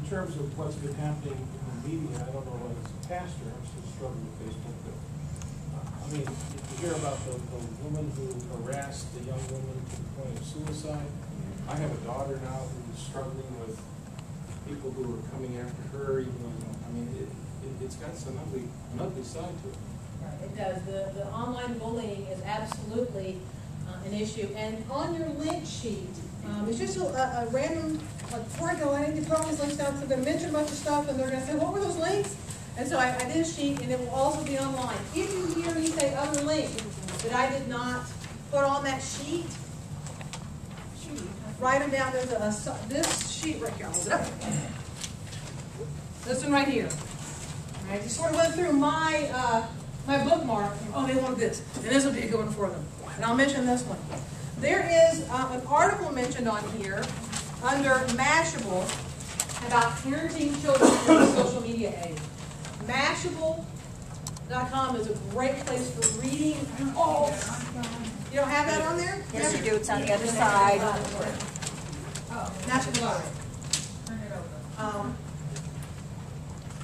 terms of what's been happening in the media, I don't know as a pastor, I'm still struggling with Facebook, but I mean, you hear about the woman who harassed the young woman to the point of suicide. I have a daughter now who's struggling with people who are coming after her, even though, I mean, it's got an ugly side to it. Right, it does. The online bullying is absolutely an issue. And on your link sheet, it's just a random, like, before I go, I need to put all these links down, so I'm going to mention a bunch of stuff, and they're going to say, what were those links? And so I did a sheet, and it will also be online. If you hear me say other links that I did not put on that sheet, write them down. There's this sheet right here. I'll hold it up. This one right here. All right, just sort of went through my my bookmark. Oh, they wanted this, and this will be a good one for them. And I'll mention this one. There is an article mentioned on here under Mashable about parenting children in the social media age. Mashable.com is a great place for reading. Oh, you don't have that on there? Yes, you do. It's on the other side. Mashable. Turn it over.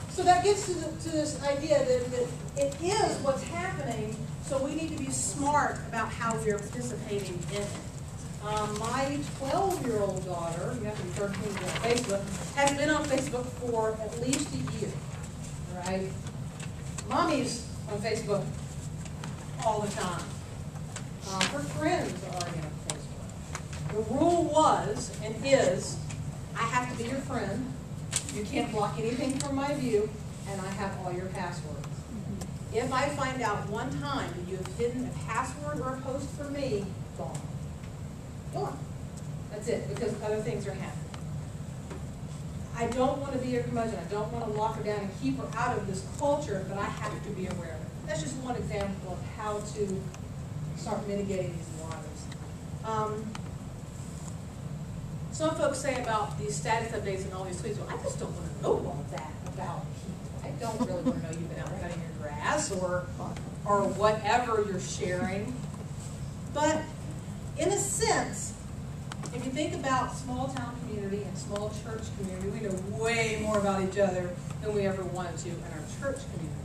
So that gets to this idea that it is what's happening, so we need to be smart about how we are participating in it. My 12-year-old daughter, you have to be 13 to be on Facebook, has been on Facebook for at least a year. Right? Mommy's on Facebook all the time. Her friends are already on Facebook. The rule was and is, I have to be your friend. You can't block anything from my view, and I have all your passwords. If I find out one time that you have hidden a password or a post for me, gone. Gone. That's it, because other things are happening. I don't want to be a curmudgeon. I don't want to lock her down and keep her out of this culture, but I have to be aware of it. That's just one example of how to start mitigating these waters. Some folks say about these status updates and all these tweets, well, I just don't want to know all that about people. I don't really want to know you've been out cutting your grass or whatever you're sharing. But in a sense, if you think about small town community and small church community, we know way more about each other than we ever wanted to in our church community.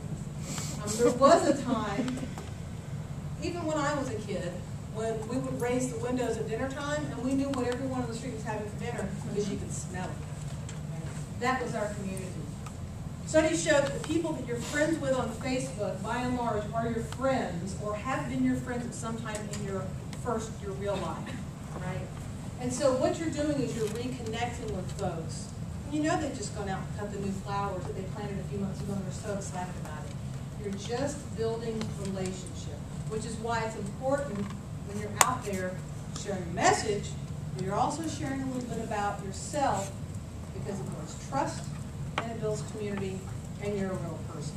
There was a time, even when I was a kid, when we would raise the windows at dinner time and we knew what everyone on the street was having for dinner because you could smell it. That was our community. Studies show that the people that you're friends with on Facebook, by and large, are your friends or have been your friends at some time in your real life, right? And so what you're doing is you're reconnecting with folks. You know they've just gone out and cut the new flowers that they planted a few months ago and they're so excited about it. You're just building relationship, which is why it's important when you're out there sharing a message, but you're also sharing a little bit about yourself because it builds trust and it builds community and you're a real person.